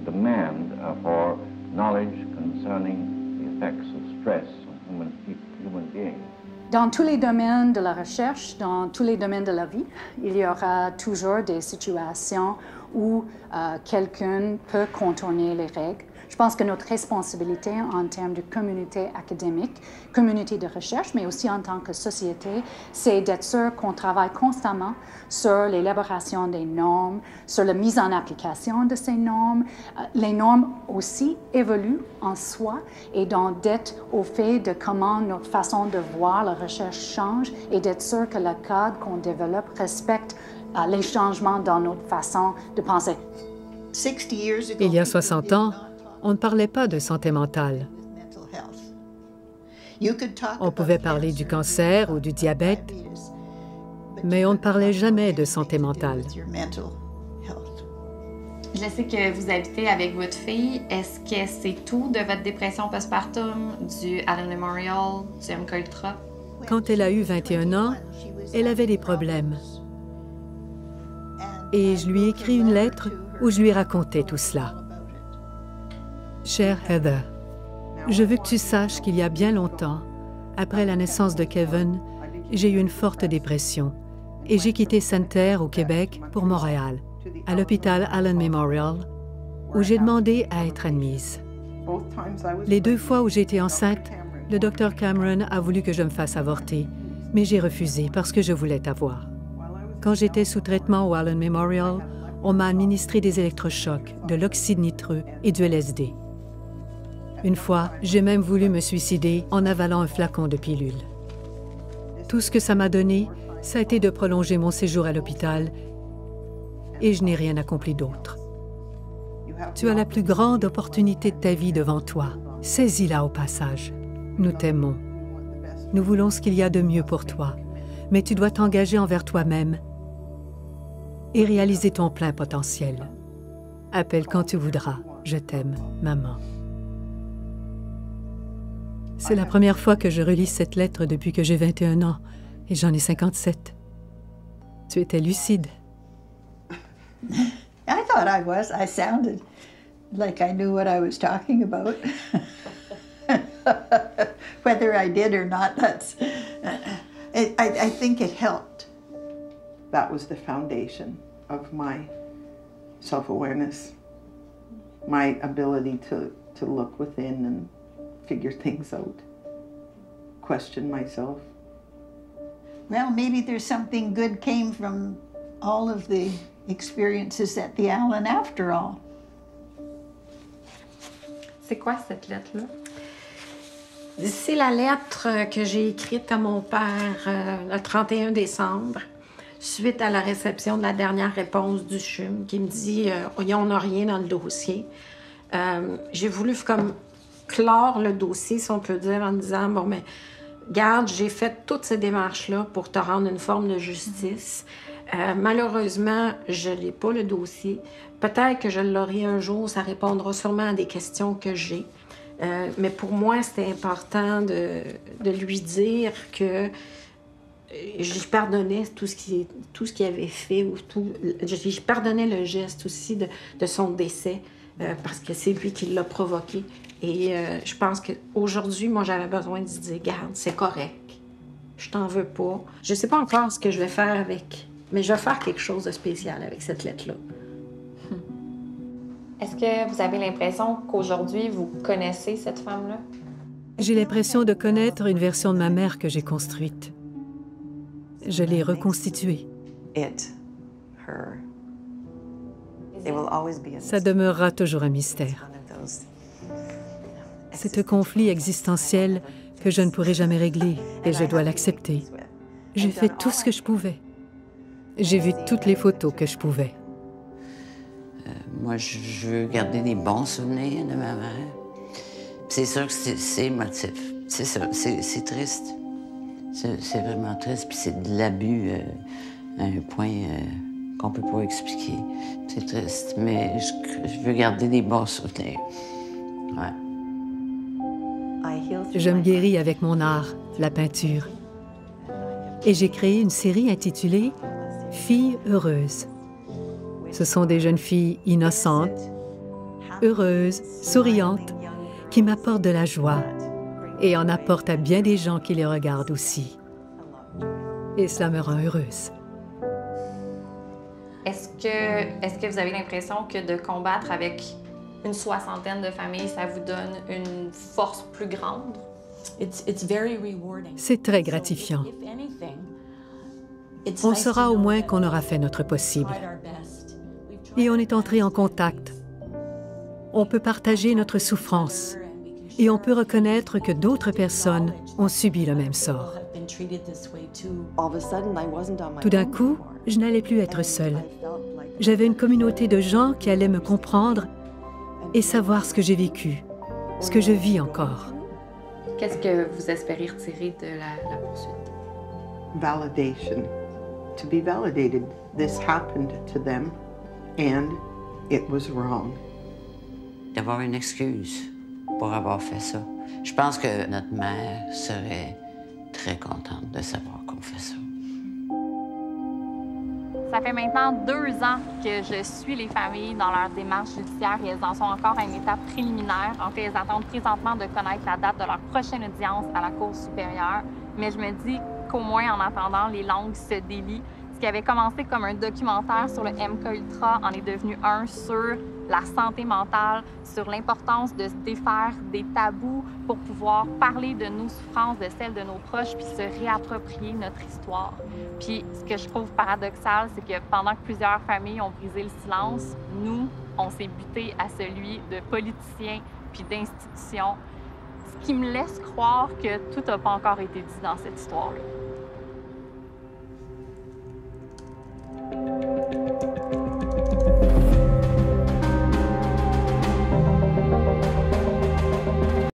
demand for knowledge concerning the effects of stress on human beings. Dans tous les domaines de la recherche, dans tous les domaines de la vie, il y aura toujours des situations où quelqu'un peut contourner les règles. Je pense que notre responsabilité en termes de communauté académique, communauté de recherche, mais aussi en tant que société, c'est d'être sûr qu'on travaille constamment sur l'élaboration des normes, sur la mise en application de ces normes. Les normes aussi évoluent en soi et donc d'être au fait de comment notre façon de voir la recherche change et d'être sûr que le cadre qu'on développe respecte les changements dans notre façon de penser. Il y a 60 ans, on ne parlait pas de santé mentale. On pouvait parler du cancer ou du diabète, mais on ne parlait jamais de santé mentale. Je sais que vous habitez avec votre fille. Est-ce que c'est tout de votre dépression postpartum, du Allen Memorial, du MK Ultra? Quand elle a eu 21 ans, elle avait des problèmes. Et je lui ai écrit une lettre où je lui racontais tout cela. Chère Heather, je veux que tu saches qu'il y a bien longtemps, après la naissance de Kevin, j'ai eu une forte dépression et j'ai quitté Sainte-Terre au Québec pour Montréal, à l'hôpital Allen Memorial, où j'ai demandé à être admise. Les 2 fois où j'étais enceinte, le Dr. Cameron a voulu que je me fasse avorter, mais j'ai refusé parce que je voulais t'avoir. Quand j'étais sous traitement au Allen Memorial, on m'a administré des électrochocs, de l'oxyde nitreux et du LSD. Une fois, j'ai même voulu me suicider en avalant un flacon de pilules. Tout ce que ça m'a donné, ça a été de prolonger mon séjour à l'hôpital et je n'ai rien accompli d'autre. Tu as la plus grande opportunité de ta vie devant toi. Saisis-la au passage. Nous t'aimons. Nous voulons ce qu'il y a de mieux pour toi, mais tu dois t'engager envers toi-même et réaliser ton plein potentiel. Appelle quand tu voudras. Je t'aime, maman. C'est la première fois que je relis cette lettre depuis que j'ai 21 ans et j'en ai 57. Tu étais lucide. I thought I was. I sounded like I knew what I was talking about. Whether I did or not, that's... I think it helped. That was the foundation of my self-awareness, my ability to look within and figure things out, question myself. Well, maybe there's something good came from all of the experiences at the Allen after all. C'est quoi cette lettre-là? C'est la lettre que j'ai écrite à mon père le 31 décembre, suite à la réception de la dernière réponse du CHUM, qui me dit on n'a rien dans le dossier. J'ai voulu comme clore le dossier, si on peut dire, en disant bon, mais garde, j'ai fait toutes ces démarches-là pour te rendre une forme de justice. Malheureusement, je n'ai pas le dossier. Peut-être que je l'aurai un jour, ça répondra sûrement à des questions que j'ai. Mais pour moi, c'était important de lui dire que je pardonnais tout ce qu'il avait fait. Je pardonnais le geste aussi de son décès, parce que c'est lui qui l'a provoqué. Et je pense qu'aujourd'hui, moi, j'avais besoin de dire, garde, c'est correct, je t'en veux pas. Je sais pas encore ce que je vais faire avec, mais je vais faire quelque chose de spécial avec cette lettre-là. Est-ce que vous avez l'impression qu'aujourd'hui, vous connaissez cette femme-là? J'ai l'impression de connaître une version de ma mère que j'ai construite. Je l'ai reconstituée. Ça demeurera toujours un mystère. C'est un conflit existentiel que je ne pourrai jamais régler et je dois l'accepter. J'ai fait tout ce que je pouvais. J'ai vu toutes les photos que je pouvais. Moi, je veux garder des bons souvenirs de ma mère. C'est sûr que c'est émotif. C'est ça, c'est triste. C'est vraiment triste, puis c'est de l'abus à un point qu'on peut pas expliquer. C'est triste, mais je veux garder des bons souvenirs. Ouais. Je me guéris avec mon art, la peinture. Et j'ai créé une série intitulée « Filles heureuses ». Ce sont des jeunes filles innocentes, heureuses, souriantes, qui m'apportent de la joie et en apportent à bien des gens qui les regardent aussi. Et cela me rend heureuse. Est-ce que vous avez l'impression que de combattre avec une soixantaine de familles, ça vous donne une force plus grande? C'est très gratifiant. On saura au moins qu'on aura fait notre possible. Et on est entré en contact. On peut partager notre souffrance et on peut reconnaître que d'autres personnes ont subi le même sort. Tout d'un coup, je n'allais plus être seule. J'avais une communauté de gens qui allaient me comprendre et savoir ce que j'ai vécu, ce que je vis encore. Qu'est-ce que vous espérez retirer de la poursuite? Validation. To be validated, this happened to them and it was wrong. D'avoir une excuse pour avoir fait ça. Je pense que notre mère serait très contente de savoir qu'on fait ça. Ça fait maintenant 2 ans que je suis les familles dans leur démarche judiciaire et elles en sont encore à une étape préliminaire. En fait, elles attendent présentement de connaître la date de leur prochaine audience à la Cour supérieure. Mais je me dis qu'au moins, en attendant, les langues se délient. Ce qui avait commencé comme un documentaire sur le MK Ultra en est devenu un sur la santé mentale, sur l'importance de se défaire des tabous pour pouvoir parler de nos souffrances, de celles de nos proches, puis se réapproprier notre histoire. Puis ce que je trouve paradoxal, c'est que pendant que plusieurs familles ont brisé le silence, nous, on s'est buté à celui de politiciens puis d'institutions, ce qui me laisse croire que tout n'a pas encore été dit dans cette histoire-là.